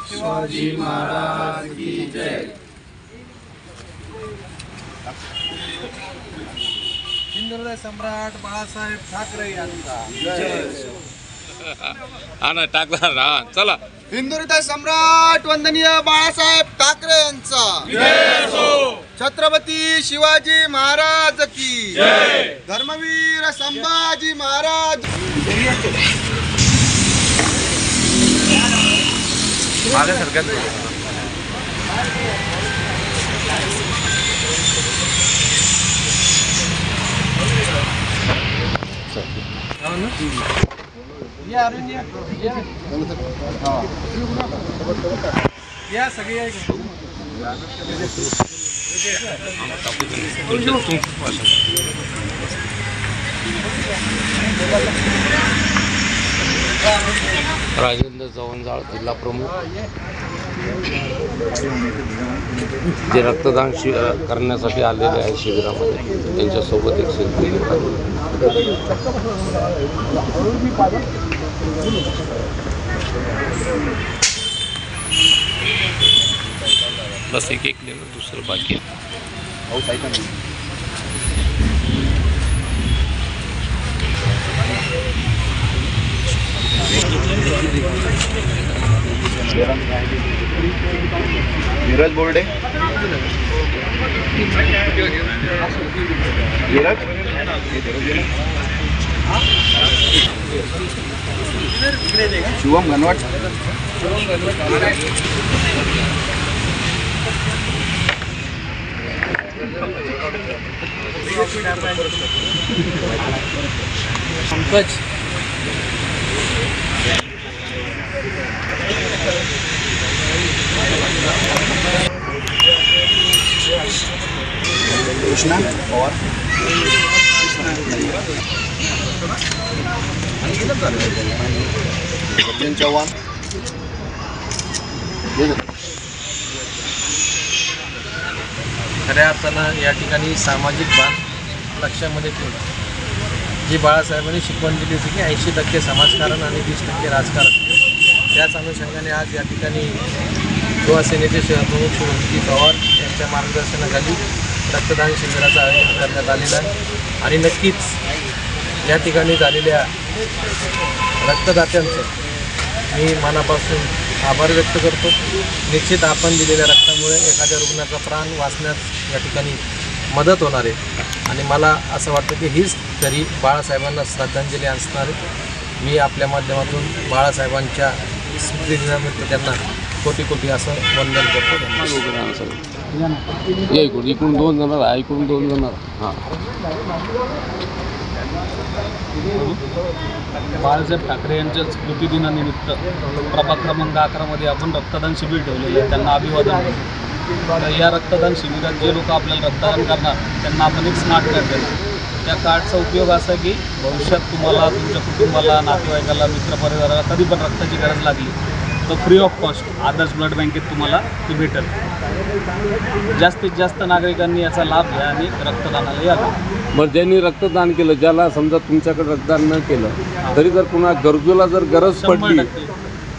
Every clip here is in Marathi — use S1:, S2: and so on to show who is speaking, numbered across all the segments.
S1: शिवाजी महाराज की जय।
S2: हिंदुहृदय सम्राट बाळासाहेब ठाकरे यांचा
S1: जय।
S3: हा ना टाकला ना, चला।
S4: हिंदुहृदय सम्राट वंदनीय बाळासाहेब ठाकरे यांचा
S1: जय हो।
S4: छत्रपती शिवाजी महाराज की
S1: जय।
S4: धर्मवीर संभाजी महाराज।
S2: या अरुण या सगळे
S3: राजेंद्र जवंजाळ जिल्हा प्रमुख जे रक्तदान करण्यासाठी आलेले आहे शिबिरामध्ये, त्यांच्यासोबत एक सेल्फी बस एक लिहिलं, दुसरं बाकी
S4: नीरज बोर्डे शिवम घनवट
S2: पंकज
S4: कृष्णा पवार सचिन चव्हाण
S2: खऱ्या अर्थानं या ठिकाणी सामाजिक बाण लक्षामध्ये ठेवून जी बाळासाहेबांनी शिकवण दिली होती की 80% समाजकारण आणि 20% राजकारण, त्याच अनुषंगाने आज या ठिकाणी युवा सेनेचे शहरप्रमुख शिवजी पवार यांच्या मार्गदर्शनाखाली रक्तदान शिबिराचं आयोजन करण्यात आलेलं आहे आणि नक्कीच या ठिकाणी झालेल्या रक्तदात्यांचं मी मनापासून आभार व्यक्त करतो। निश्चित आपण दिलेल्या रक्तामुळे एखाद्या रुग्णाचा प्राण वाचण्यास या ठिकाणी मदत होणार आहे आणि मला असं वाटतं की हीच तरी बाळासाहेबांना श्रद्धांजली असणार आहे। मी आपल्या माध्यमातून बाळासाहेबांच्या स्मृतिदिनानिमित्त त्यांना कोटी कोटी असं वंदन करतो।
S3: इकडून 2 जण, ऐकून 2 जण। हां,
S5: बाळासाहेब ठाकरे यांच्या स्मृतिदिनानिमित्त प्रभाग क्रमांक 11 मध्ये आपण रक्तदान शिबिर ठेवलेलं आहे, त्यांना अभिवादन करतो। तर या रक्तदान शिबिरात जे लोक आपल्याला रक्तदान करणार त्यांना आपण एक स्मार्ट कार्ड देतो। त्या कार्डचा उपयोग असा की भविष्यात तुम्हाला, तुमच्या कुटुंबाला, नातेवाईकाला, मित्रपरिवाराला कधी पण रक्ताची गरज लागली तर free of cost Adarsh blood बँकेत तुम्हाला ती भेटेल। जास्तीत जास्त नागरिकांनी याचा लाभ घ्या आणि रक्तदानाला यावं।
S3: बरं, ज्यांनी रक्तदान केलं, ज्याला समजा तुमच्याकडे रक्तदान न केलं तरी जर पुन्हा गरजूला जर गरज पडली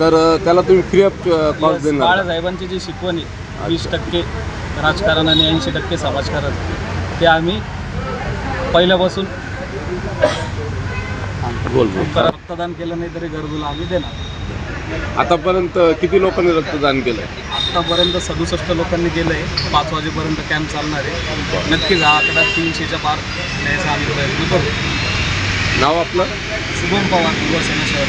S3: तर त्याला तुम्ही फ्री ऑफ कॉस्ट देणार?
S5: बाळासाहेबांची जी शिकवण आहे 20% राजकारण आणि 80% समाजकारण, ते आम्ही पहिल्यापासून रक्तदान केलं नाही तरी गरजूला आम्ही देणार।
S3: आतापर्यंत किती लोकांनी रक्तदान केलं?
S5: आतापर्यंत 67 लोकांनी केलं आहे। 5 वाजेपर्यंत कॅम्प चालणार आहे। नक्कीच हा आकडा 300च्या पार न्यायचा आम्ही प्रयत्न करू।
S3: नाव आपलं?
S5: शुभम पवार, युवा सेना शहर।